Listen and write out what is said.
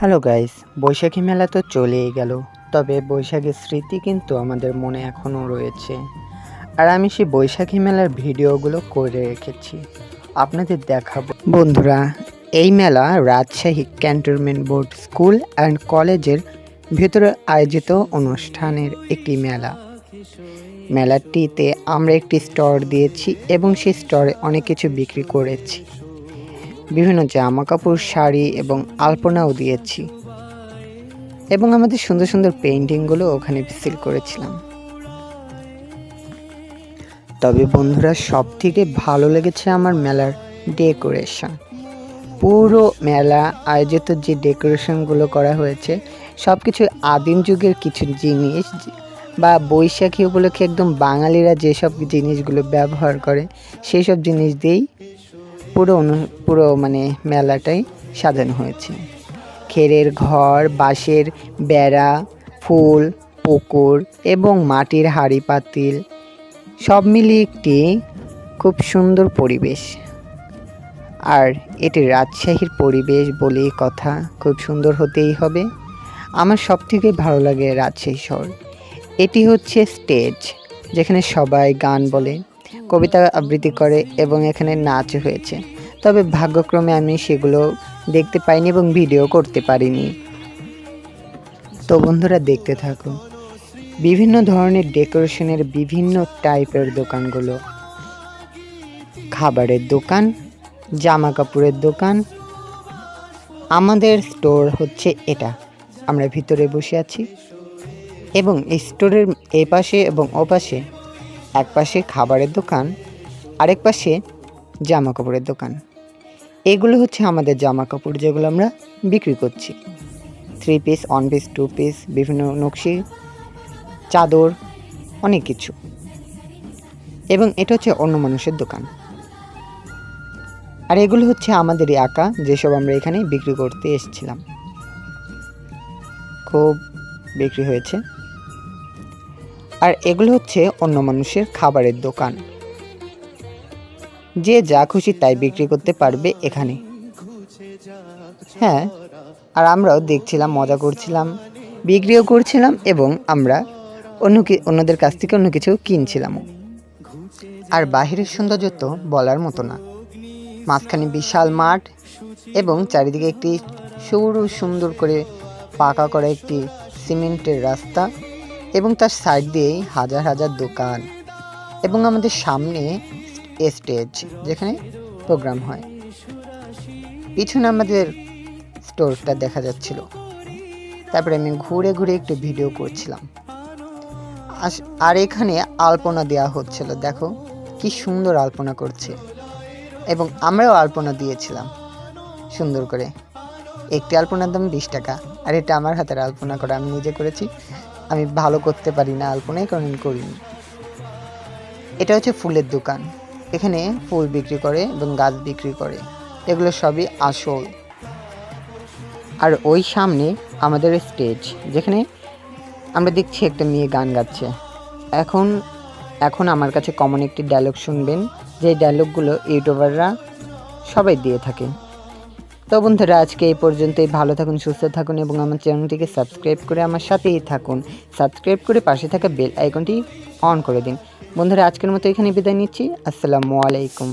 Hello guys, বৈশাখী মেলা তো চলেই গেল, তবে বৈশাখীর স্মৃতি কিন্তু আমাদের মনে এখনও রয়েছে। আর আমি সেই বৈশাখী মেলার ভিডিওগুলো করে রেখেছি, আপনাদের দেখাবো। বন্ধুরা, এই মেলা Rajshahi cantonment board school and কলেজের ভেতরে আয়োজিত অনুষ্ঠানের একটি মেলা। মেলাটিতে আমরা একটি স্টল দিয়েছি এবং সেই স্টলে অনেক কিছু বিক্রি করেছি। বিভিন্ন জামা কাপড়, শাড়ি এবং আলপনাও দিয়েছি এবং আমাদের সুন্দর সুন্দর পেইন্টিংগুলো ওখানে সেল করেছিলাম। তবে বন্ধুরা, সব থেকে ভালো লেগেছে আমার মেলার ডেকোরেশন। পুরো মেলা আয়োজিত যে ডেকোরেশনগুলো করা হয়েছে সব কিছু আদিম যুগের কিছু জিনিস, বা বৈশাখী উপলক্ষে একদম বাঙালিরা যেসব জিনিসগুলো ব্যবহার করে সেই সব জিনিস দিয়েই পুরো মেলাটাই সাজানো হয়েছে। খেরের ঘর, বাঁশের বেড়া, ফুল, পুকুর এবং মাটির হাঁড়ি পাতিল সব মিলিয়ে একটি খুব সুন্দর পরিবেশ। আর এটি রাজশাহীর পরিবেশ বলেই কথা, খুব সুন্দর হতেই হবে। আমার সবথেকে ভালো লাগে রাজশাহী শহর। এটি হচ্ছে স্টেজ, যেখানে সবাই গান বলে, কবিতা আবৃত্তি করে এবং এখানে নাচ হয়েছে। তবে ভাগ্যক্রমে আমি সেগুলো দেখতে পাইনি এবং ভিডিও করতে পারিনি। তো বন্ধুরা, দেখতে থাকুন বিভিন্ন ধরনের ডেকোরেশনের বিভিন্ন টাইপের দোকানগুলো। খাবারের দোকান, জামা কাপড়ের দোকান। আমাদের স্টোর হচ্ছে এটা, আমরা ভিতরে বসে আছি এবং এই স্টোরের এই পাশে এবং ও পাশে, এক পাশে খাবারের দোকান, আরেক পাশে জামা কাপড়ের দোকান। এগুলো হচ্ছে আমাদের জামা কাপড়, যেগুলো আমরা বিক্রি করছি। 3 পিস, 1 পিস, 2 পিস, বিভিন্ন নকশি, চাদর, অনেক কিছু। এবং এটা হচ্ছে অন্য মানুষের দোকান। আর এগুলো হচ্ছে আমাদেরই আঁকা, যেসব আমরা এখানে বিক্রি করতে এসেছিলাম। খুব বিক্রি হয়েছে। আর এগুলো হচ্ছে অন্য মানুষের খাবারের দোকান, যে যা খুশি তাই বিক্রি করতে পারবে এখানে। হ্যাঁ, আর আমরাও দেখছিলাম, মজা করছিলাম, বিক্রিও করছিলাম এবং আমরা অন্যদের কাছ থেকে অন্য কিছু কিনছিলাম। আর বাহিরের সৌন্দর্য তো বলার মতো না। মাঝখানে বিশাল মাঠ এবং চারিদিকে একটি সরু সুন্দর করে পাকা করা একটি সিমেন্টের রাস্তা এবং তার সাইড দিয়েই হাজার হাজার দোকান এবং আমাদের সামনে স্টেজ, যেখানে প্রোগ্রাম হয়। পিছনে আমাদের স্টোরটা দেখা যাচ্ছিল। তারপরে আমি ঘুরে ঘুরে একটু ভিডিও করছিলাম। আর এখানে আলপনা দেওয়া হচ্ছিল, দেখো কি সুন্দর আলপনা করছে। এবং আমরাও আলপনা দিয়েছিলাম সুন্দর করে। একটি আলপনার দাম 20 টাকা। আর এটা আমার হাতের আলপনা করা, আমি নিজে করেছি। আমি ভালো করতে পারি না আলপনাই, কারণ আমি করিনি। এটা হচ্ছে ফুলের দোকান, এখানে ফুল বিক্রি করে এবং গাছ বিক্রি করে, এগুলো সবই আসল। আর ওই সামনে আমাদের স্টেজ, যেখানে আমরা দেখছি একটা মেয়ে গান গাচ্ছে। এখন আমার কাছে কমন একটি ডায়লগ শুনবেন, যে ডায়লগগুলো ইউটিউবাররা সবাই দিয়ে থাকে। তো বন্ধুরা, আজকে এই পর্যন্তই। ভালো থাকুন, সুস্থ থাকুন এবং আমার চ্যানেলটিকে সাবস্ক্রাইব করে আমার সাথেই থাকুন। সাবস্ক্রাইব করে পাশে থাকা বেল আইকনটি অন করে দিন। বন্ধুরা, আজকের মতো এখানে বিদায় নিচ্ছি। আসসালামু আলাইকুম।